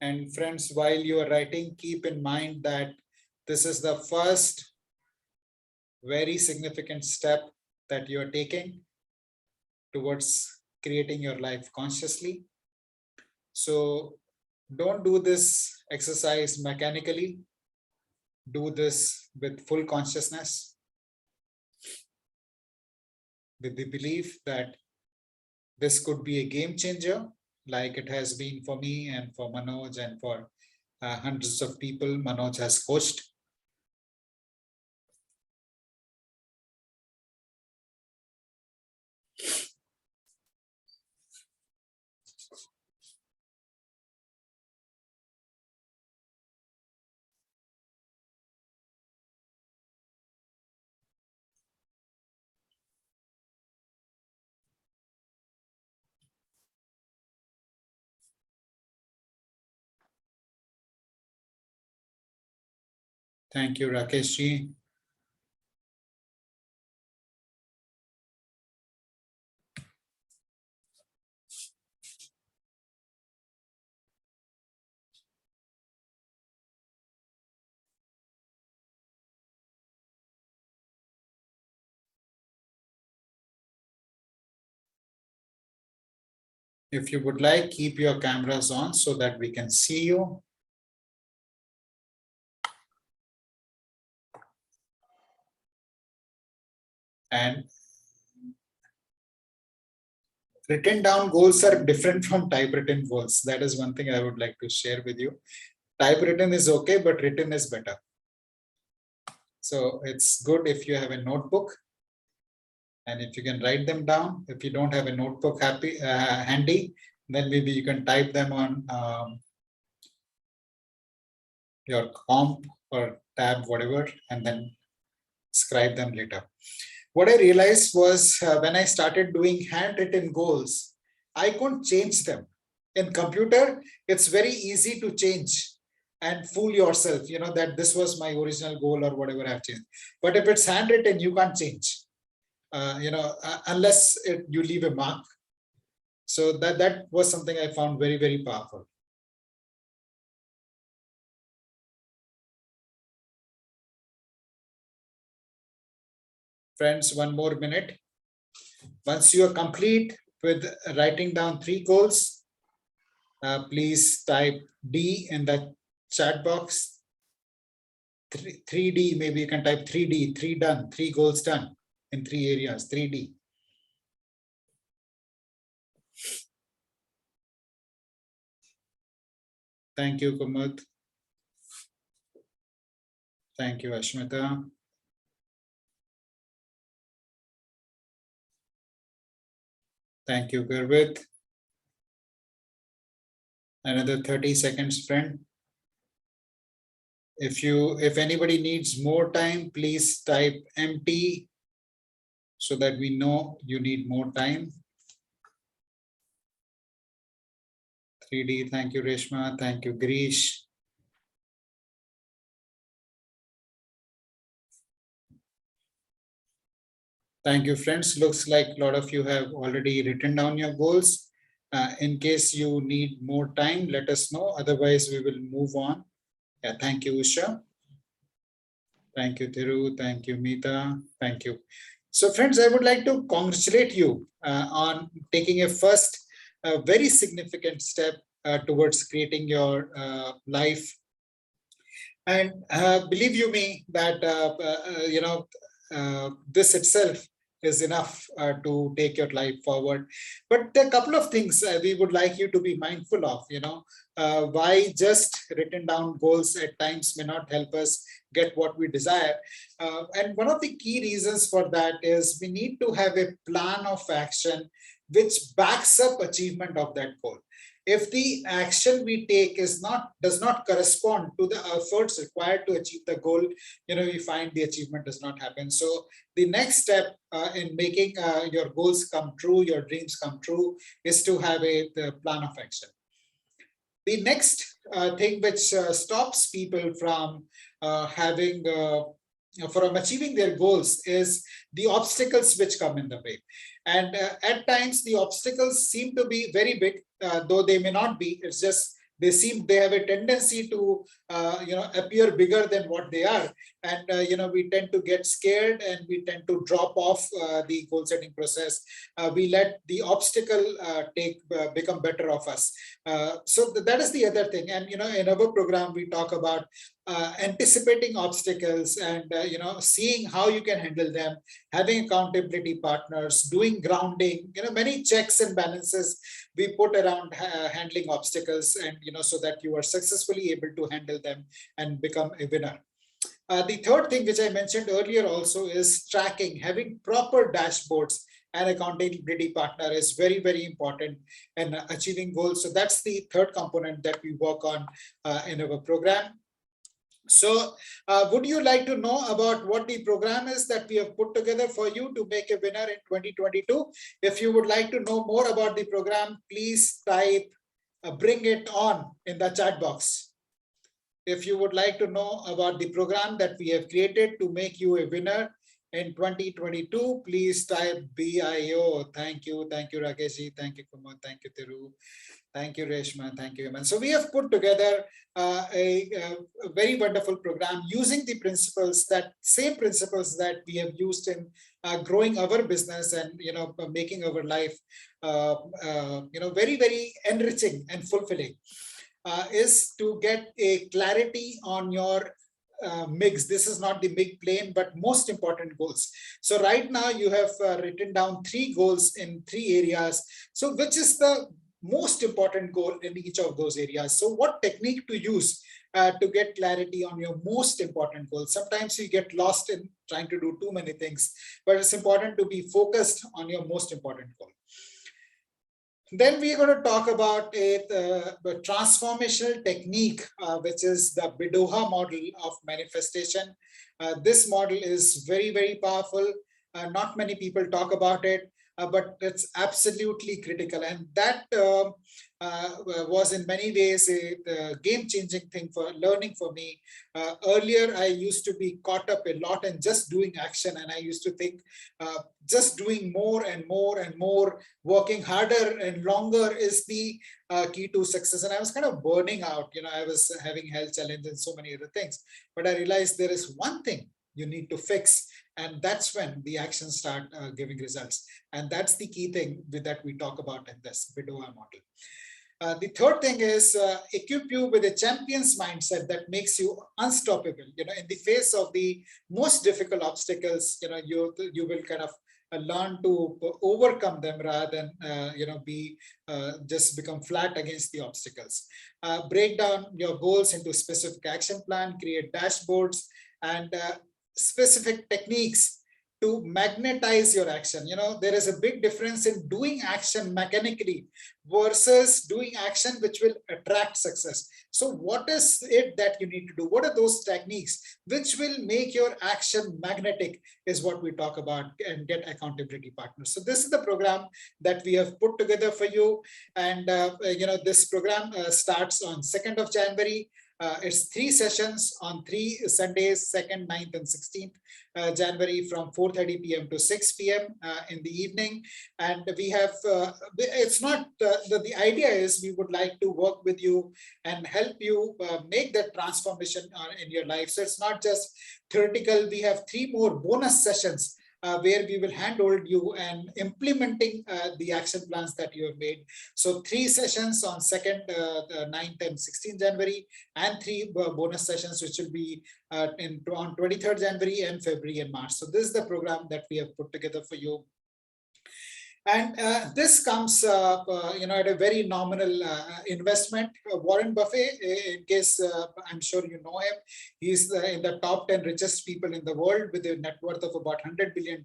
And friends, while you are writing, keep in mind that this is the first very significant step that you are taking towards creating your life consciously. So don't do this exercise mechanically. Do this with full consciousness, with the belief that this could be a game changer, like it has been for me and for Manoj and for hundreds of people Manoj has coached. Thank you, Rakesh ji. If you would like, keep your cameras on so that we can see you. And written down goals are different from typewritten goals. That is one thing I would like to share with you. Typewritten is okay, but written is better. So it's good if you have a notebook and if you can write them down. If you don't have a notebook handy, then maybe you can type them on your comp or tab, whatever, and then scribe them later. What I realized was when I started doing handwritten goals, I couldn't change them. In computer, it's very easy to change and fool yourself, you know, that this was my original goal or whatever I've changed. But if it's handwritten, you can't change, unless you leave a mark. So that was something I found very, very powerful. Friends, one more minute. Once you are complete with writing down 3 goals, please type D in the chat box. 3D, maybe you can type 3D, 3 done, 3 goals done in 3 areas, 3D. Thank you, Kumud. Thank you, Ashmita. Thank you, Gurvit. Another 30 seconds, friend. If anybody needs more time, please type empty so that we know you need more time. 3D, thank you, Reshma. Thank you, Grish. Thank you, friends. Looks like a lot of you have already written down your goals. In case you need more time, let us know. Otherwise, we will move on. Yeah, thank you, Usha. Thank you, Thiru. Thank you, Meeta. Thank you. So, friends, I would like to congratulate you on taking a first very significant step towards creating your life. And believe you me that this itself is enough to take your life forward. But there are a couple of things we would like you to be mindful of. Why just written down goals at times may not help us get what we desire. And one of the key reasons for that is we need to have a plan of action which backs up achievement of that goal. if the action we take does not correspond to the efforts required to achieve the goal, we find the achievement does not happen. So the next step in making your goals come true, your dreams come true, is to have the plan of action. The next thing which stops people from from achieving their goals is the obstacles which come in the way. And at times the obstacles seem to be very big, though they may not be. It's just they have a tendency to appear bigger than what they are, and we tend to get scared and we tend to drop off the goal setting process. We let the obstacle become better of us. So that is the other thing. And in our program we talk about anticipating obstacles and seeing how you can handle them, having accountability partners, doing grounding, many checks and balances we put around handling obstacles, and so that you are successfully able to handle them and become a winner. The third thing which I mentioned earlier also is tracking. Having proper dashboards and accountability partner is very, very important in achieving goals. So that's the third component that we work on in our program. So would you like to know about what the program is that we have put together for you to make a winner in 2022? If you would like to know more about the program, please type bring it on in the chat box. If you would like to know about the program that we have created to make you a winner in 2022, please type BIO. Thank you. Thank you, Rakeshji. Thank you, Kumar. Thank you, Thiru. Thank you, Reshma. Thank you, Iman. So we have put together a very wonderful program using the same principles that we have used in growing our business and making our life very, very enriching and fulfilling. Is to get a clarity on your MIGs. This is not the MIG plane, but most important goals. So right now you have written down 3 goals in 3 areas. So which is the most important goal in each of those areas? So what technique to use to get clarity on your most important goals? Sometimes you get lost in trying to do too many things, but it's important to be focused on your most important goal. Then we're going to talk about a transformational technique, which is the Bidoha model of manifestation. This model is very, very powerful. Not many people talk about it, but it's absolutely critical. And that was in many ways a game-changing thing for learning for me. Earlier, I used to be caught up a lot in just doing action, and I used to think just doing more and more and more, working harder and longer is the key to success. And I was kind of burning out. I was having health challenges and so many other things. But I realized there is one thing you need to fix, and that's when the actions start giving results. And that's the key thing that we talk about in this Bidoha model. The third thing is equip you with a champion's mindset that makes you unstoppable. In the face of the most difficult obstacles, you will kind of learn to overcome them rather than just become flat against the obstacles. Break down your goals into specific action plan, create dashboards and specific techniques to magnetize your action. There is a big difference in doing action mechanically versus doing action which will attract success. So what is it that you need to do? What are those techniques which will make your action magnetic is what we talk about, and get accountability partners. So this is the program that we have put together for you. And this program starts on 2nd of January. It's 3 sessions on 3 Sundays, 2nd, 9th, and 16th January from 4:30 p.m. to 6 p.m. In the evening. And we have, it's not, the idea is we would like to work with you and help you make that transformation in your life. So it's not just theoretical. We have 3 more bonus sessions where we will handhold you and implementing the action plans that you have made. So 3 sessions on 2nd, 9th, and 16th January, and 3 bonus sessions which will be on 23rd January and February and March. So this is the program that we have put together for you. And this comes, at a very nominal investment. Warren Buffett, in case I'm sure you know him, he's in the top 10 richest people in the world with a net worth of about $100 billion.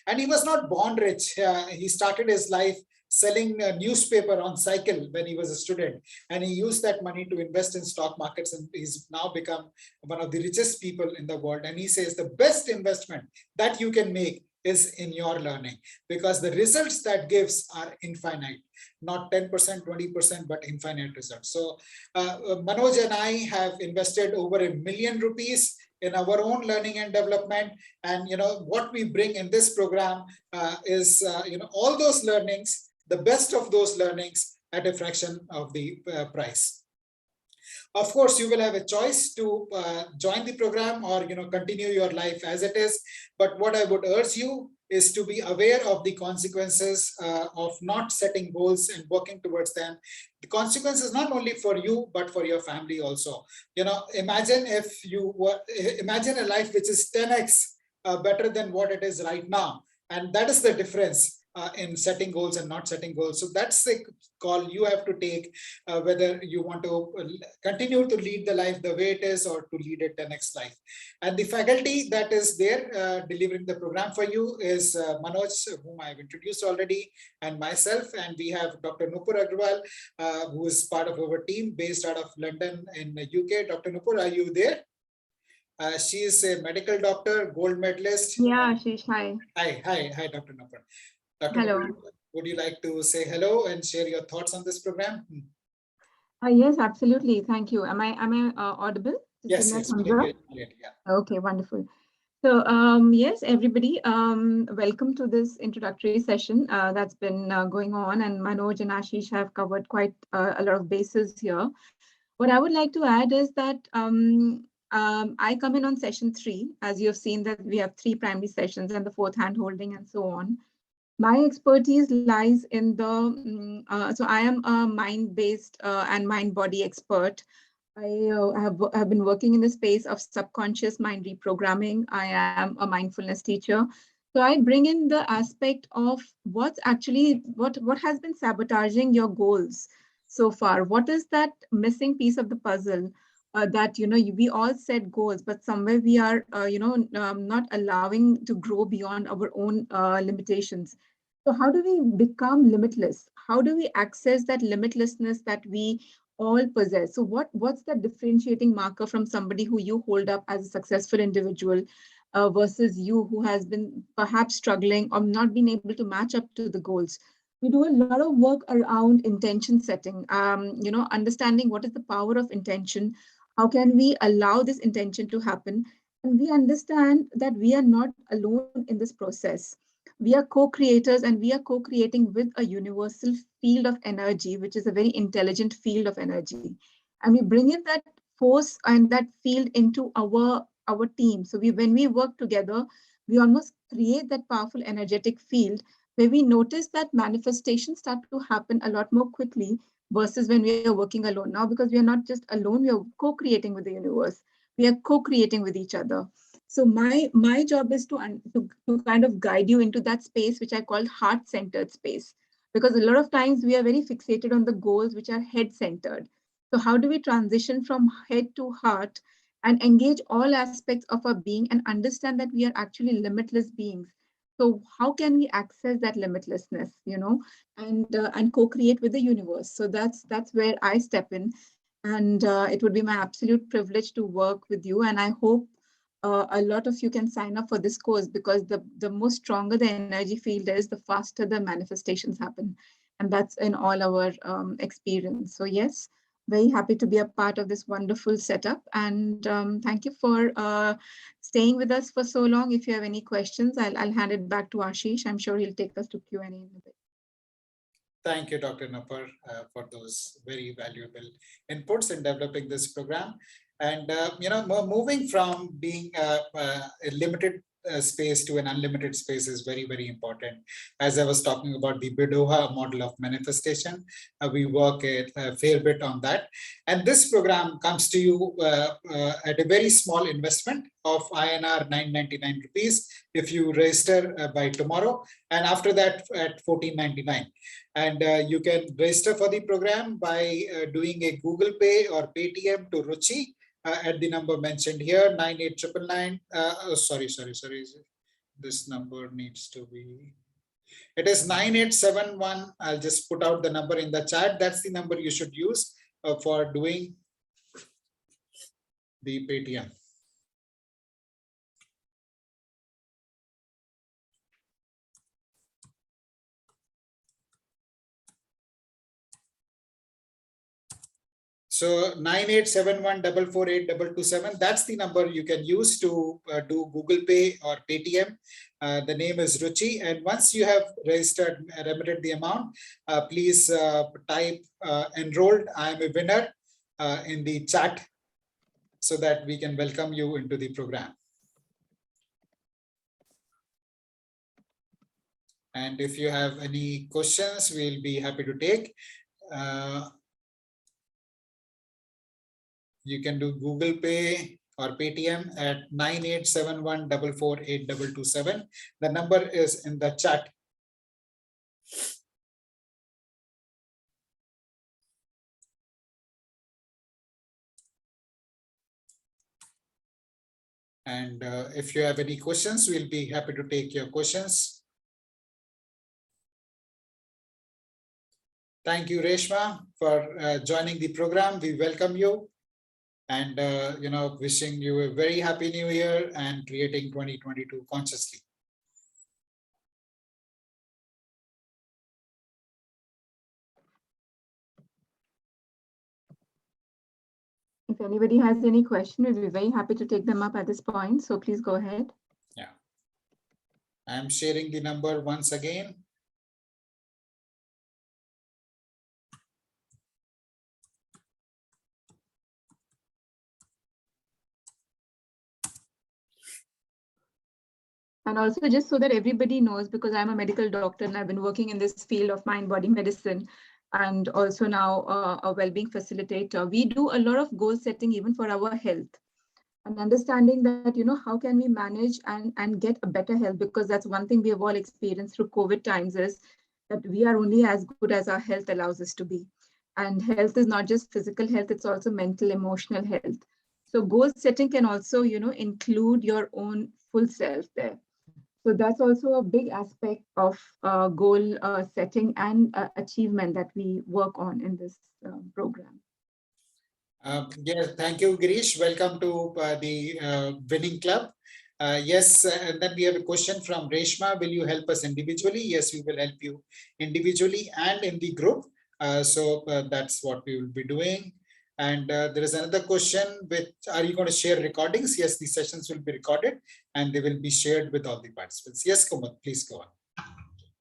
And he was not born rich. He started his life selling a newspaper on cycle when he was a student, and he used that money to invest in stock markets, and he's now become one of the richest people in the world. And he says the best investment that you can make is in your learning, because the results that gives are infinite, not 10%, 20%, but infinite results. So Manoj and I have invested over ₹1 million in our own learning and development. And what we bring in this program is all those learnings, the best of those learnings at a fraction of the price. Of course, you will have a choice to join the program or continue your life as it is. But what I would urge you is to be aware of the consequences of not setting goals and working towards them. The consequences not only for you but for your family also. Imagine imagine a life which is 10x better than what it is right now, and that is the difference in setting goals and not setting goals. So that's the call you have to take, whether you want to continue to lead the life the way it is or to lead a 10x life. And the faculty that is there delivering the program for you is Manoj, whom I've introduced already, and myself. And we have Dr. Nupur Agrawal, who is part of our team based out of London in the UK. Dr. Nupur, are you there? She is a medical doctor, gold medalist. Yeah, Ashish, hi. Hi, Dr. Nupur. Dr. Hello. Nupur, would you like to say hello and share your thoughts on this program? Yes, absolutely. Thank you. Am I audible? Yes, brilliant, yeah. Okay, wonderful. So yes, everybody, welcome to this introductory session that's been going on, and Manoj and Ashish have covered quite a lot of bases here. What I would like to add is that I come in on session 3, as you have seen that we have 3 primary sessions and the 4th hand holding and so on. My expertise lies in so I am a mind-based and mind-body expert. I have been working in the space of subconscious mind reprogramming. I am a mindfulness teacher. So I bring in the aspect of what's actually, what has been sabotaging your goals so far. What is that missing piece of the puzzle that, we all set goals, but somewhere we are, not allowing to grow beyond our own limitations. So how do we become limitless? How do we access that limitlessness that we all possess? So what's the differentiating marker from somebody who you hold up as a successful individual versus you who has been perhaps struggling or not being able to match up to the goals? We do a lot of work around intention setting, understanding what is the power of intention. How can we allow this intention to happen? And we understand that we are not alone in this process. We are co-creators, and we are co-creating with a universal field of energy, which is a very intelligent field of energy. And we bring in that force and that field into our team. So when we work together, we almost create that powerful energetic field where we notice that manifestations start to happen a lot more quickly versus when we are working alone. Now, because we are not just alone, we are co-creating with the universe. We are co-creating with each other. So my job is to kind of guide you into that space, which I call heart-centered space, because a lot of times we are very fixated on the goals which are head-centered. So how do we transition from head to heart and engage all aspects of our being and understand that we are actually limitless beings? So how can we access that limitlessness, and co-create with the universe? So that's where I step in, and it would be my absolute privilege to work with you. And I hope a lot of you can sign up for this course, because the more stronger the energy field is, the faster the manifestations happen. And that's in all our experience. So yes, very happy to be a part of this wonderful setup. And thank you for staying with us for so long. If you have any questions, I'll hand it back to Ashish. I'm sure he'll take us to Q&A in a bit. Thank you, Dr. Nupur, for those very valuable inputs in developing this program. And moving from being a limited space to an unlimited space is very, very important. As I was talking about the Bidoha model of manifestation, we work a fair bit on that. And this program comes to you at a very small investment of INR 999 rupees if you register by tomorrow, and after that at 1499. And you can register for the program by doing a Google Pay or Paytm to Ruchi at the number mentioned here, 98999. Sorry. This number needs to be, it is 9871. I'll just put out the number in the chat. That's the number you should use for doing the Paytm. So 9871448227, that's the number you can use to do Google Pay or Paytm. The name is Ruchi. And once you have registered, remitted the amount, please type enrolled, I am a winner in the chat so that we can welcome you into the program. And if you have any questions, we'll be happy to take. You can do Google Pay or Paytm at 9871448227. The number is in the chat. And if you have any questions, we'll be happy to take your questions. Thank you, Reshma, for joining the program. We welcome you. And, wishing you a very happy new year and creating 2022 consciously. If anybody has any question, we'll be very happy to take them up at this point. So please go ahead. Yeah. I'm sharing the number once again. And also just so that everybody knows, because I'm a medical doctor and I've been working in this field of mind-body medicine and also now a well-being facilitator, we do a lot of goal setting even for our health. And understanding that, how can we manage and get a better health? Because that's one thing we have all experienced through COVID times is that we are only as good as our health allows us to be. And health is not just physical health, it's also mental, emotional health. So goal setting can also, include your own full self there. So that's also a big aspect of goal setting and achievement that we work on in this program. Yes, thank you, Girish. Welcome to the winning club. Yes, and then we have a question from Reshma. Will you help us individually? Yes, we will help you individually and in the group. So that's what we will be doing. And there is another question, which are you going to share recordings? Yes, these sessions will be recorded and they will be shared with all the participants. Yes, Kumar, please go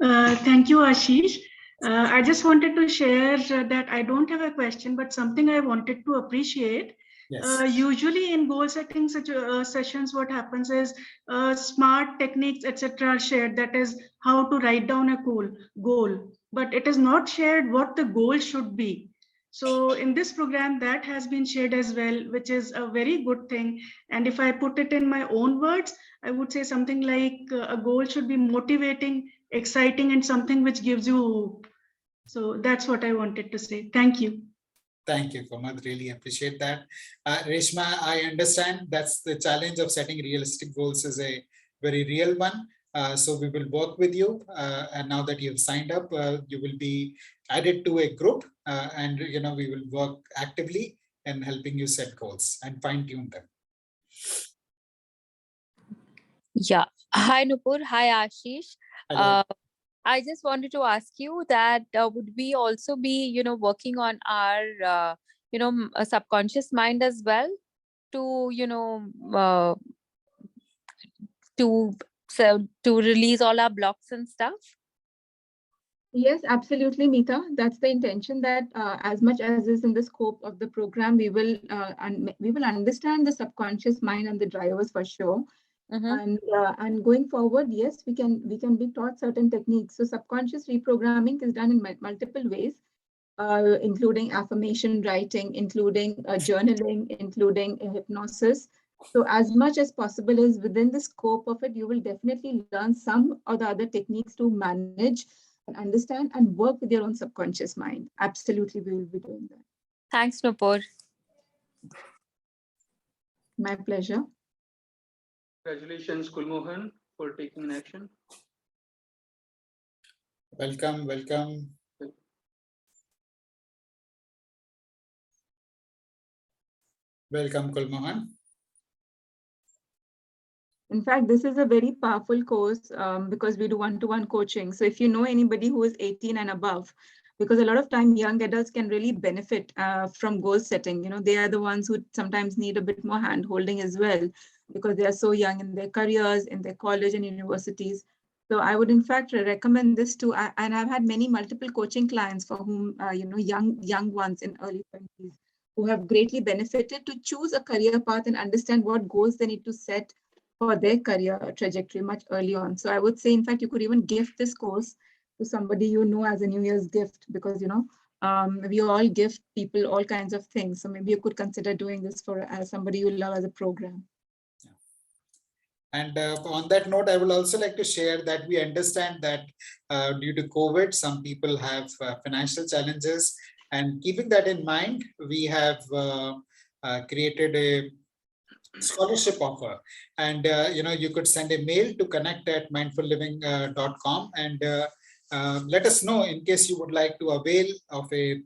on. Thank you, Ashish. I just wanted to share that I don't have a question, but something I wanted to appreciate. Yes. Usually in goal setting sessions, what happens is smart techniques, etc. are shared. That is how to write down a goal, but it is not shared what the goal should be. So in this program, that has been shared as well, which is a very good thing. And if I put it in my own words, I would say something like a goal should be motivating, exciting, and something which gives you hope. So that's what I wanted to say. Thank you. Thank you, Kumar. Really appreciate that. Reshma, I understand that's the challenge of setting realistic goals is a very real one. So we will work with you. And now that you've signed up, you will be added to a group and, we will work actively in helping you set goals and fine tune them. Yeah. Hi, Nupur. Hi, Ashish. Hello. I just wanted to ask you that would we also be, working on our, subconscious mind as well to, to release all our blocks and stuff? Yes, absolutely, Meeta. That's the intention that as much as is in the scope of the program, we will understand the subconscious mind and the drivers for sure. And going forward, yes, we can be taught certain techniques. So subconscious reprogramming is done in multiple ways, including affirmation writing, including journaling, including hypnosis. So as much as possible is within the scope of it, you will definitely learn some or the other techniques to manage and understand and work with your own subconscious mind. Absolutely, we will be doing that. Thanks, Nupur. My pleasure. Congratulations, Kulmohan, for taking an action. Welcome, welcome. Welcome, Kulmohan. In fact, this is a very powerful course because we do one-to-one coaching. So if you know anybody who is 18 and above, because a lot of time young adults can really benefit from goal setting. You know, they are the ones who sometimes need a bit more hand holding as well, because they are so young in their careers, in their college and universities. So I would in fact recommend this too. And I've had multiple coaching clients for whom, young ones in early 20s who have greatly benefited to choose a career path and understand what goals they need to set for their career trajectory much early on. So I would say, in fact, you could even gift this course to somebody you know as a New Year's gift, because we all gift people all kinds of things. So maybe you could consider doing this for somebody you love as a program. And on that note, I would also like to share that we understand that due to COVID, some people have financial challenges. And keeping that in mind, we have created a scholarship offer. And you could send a mail to connect@mindfulliving.com and let us know in case you would like to avail of a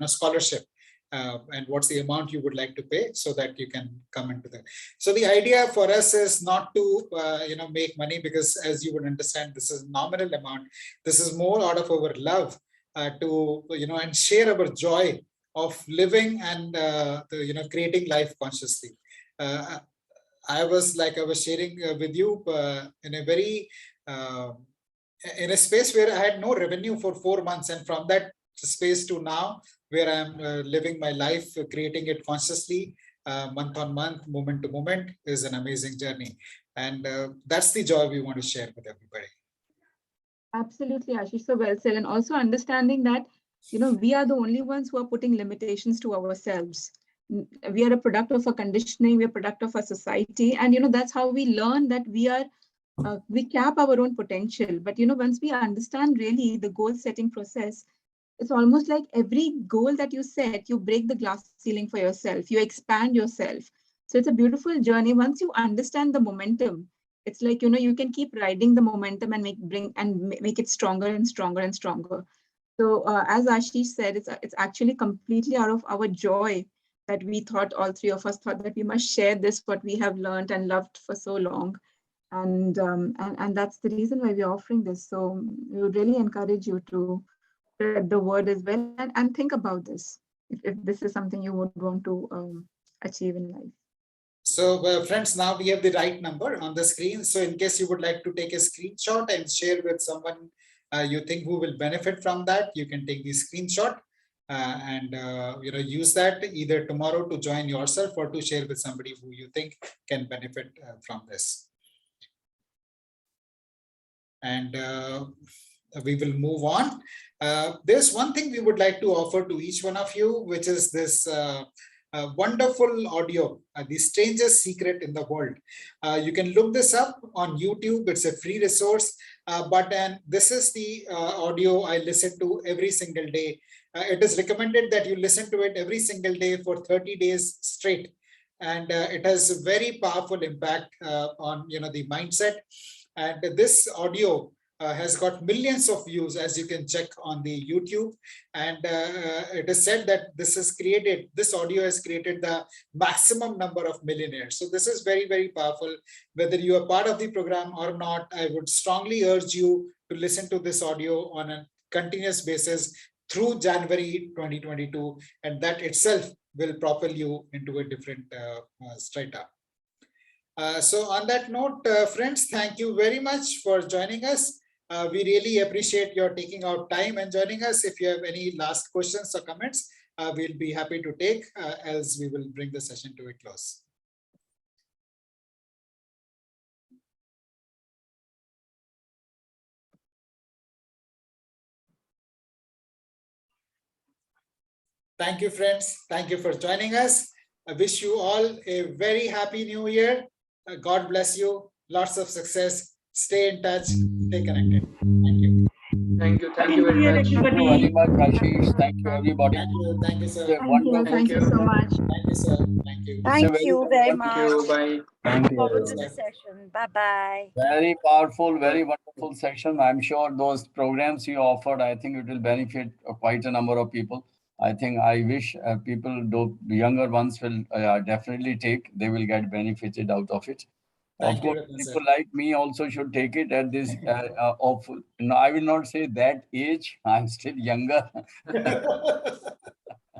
scholarship. And what's the amount you would like to pay so that you can come into that. So the idea for us is not to make money, because as you would understand, this is nominal amount. This is more out of our love to and share our joy of living and creating life consciously. I was sharing with you in a very in a space where I had no revenue for 4 months, and from that space to now, where I'm living my life, creating it consciously, month on month, moment to moment, is an amazing journey. And that's the joy we want to share with everybody. Absolutely, Ashish, so well said. And also understanding that, we are the only ones who are putting limitations to ourselves. We are a product of a conditioning, we're a product of a society. And, that's how we learn that we cap our own potential. But, once we understand really the goal setting process, it's almost like every goal that you set, you break the glass ceiling for yourself, you expand yourself. So it's a beautiful journey. Once you understand the momentum, it's like, you can keep riding the momentum and make it stronger and stronger and stronger. So as Ashish said, it's actually completely out of our joy that we thought, all three of us thought, that we must share this, what we have learned and loved for so long. And that's the reason why we're offering this. So we would really encourage you to spread the word as well, and think about this if this is something you would want to achieve in life. So friends, now we have the right number on the screen. So in case you would like to take a screenshot and share with someone you think who will benefit from that, you can take the screenshot and use that either tomorrow to join yourself or to share with somebody who you think can benefit from this. And we will move on. There's one thing we would like to offer to each one of you, which is this wonderful audio, The Strangest Secret in the World. You can look this up on YouTube. It's a free resource, but this is the audio I listen to every single day. It is recommended that you listen to it every single day for 30 days straight. And it has a very powerful impact on the mindset. And this audio has got millions of views, as you can check on the YouTube. And it is said that this audio has created the maximum number of millionaires. So this is very, very powerful. Whether you are part of the program or not, I would strongly urge you to listen to this audio on a continuous basis through January 2022. And that itself will propel you into a different strata. So on that note, friends, thank you very much for joining us. We really appreciate your taking out time and joining us. If you have any last questions or comments, we'll be happy to take, else we will bring the session to a close. Thank you, friends. Thank you for joining us. I wish you all a very happy new year. God bless you. Lots of success. Stay in touch. Stay connected. Thank you. Thank you. Thank Happy you New very Year, much. Thank you very everybody. much, Ashish. Thank you, everybody. Thank you. Thank you, It's sir. a wonderful. Thank you so much. Thank you, sir. Thank you. It's a Thank very you very Thank much. you. Bye. Thank Look Forward forward, to the sir. session. Bye bye. very powerful, very Bye. wonderful section. I'm sure those programs you offered, I think it will benefit quite a number of people. I think I wish people, the younger ones, will definitely take. They will get benefited out of it. Of Thank you, course, Ratan, sir. people like me also should take it at this. No, I will not say that age. I'm still younger.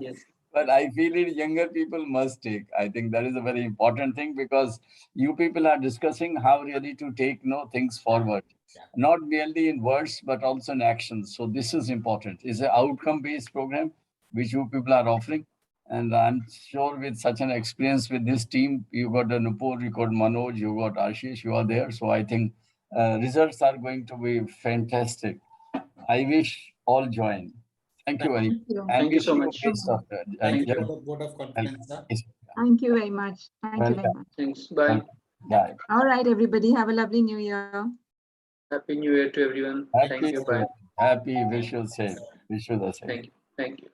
Yes. But I feel it younger people must take. I think that is a very important thing because you people are discussing how really to take things forward, Yeah. not merely in words but also in actions. So this is important. It's an outcome-based program which you people are offering, and I'm sure with such an experience with this team, you got Nupur, you got Manoj, you got Ashish, you are there. So I think results are going to be fantastic. I wish all join. Thank you very much. Thank you. And Thank you wish so you much. best of Thank Thank you you. for the vote of confidence, sir. Thank you very much. Thank you very Welcome. much. Thanks. Bye. Bye. All right, everybody. Have a lovely new year. Happy New Year to everyone. Happy, Thank you. Bye. happy. Wish you same. Wish you the same. Thank you. Thank you.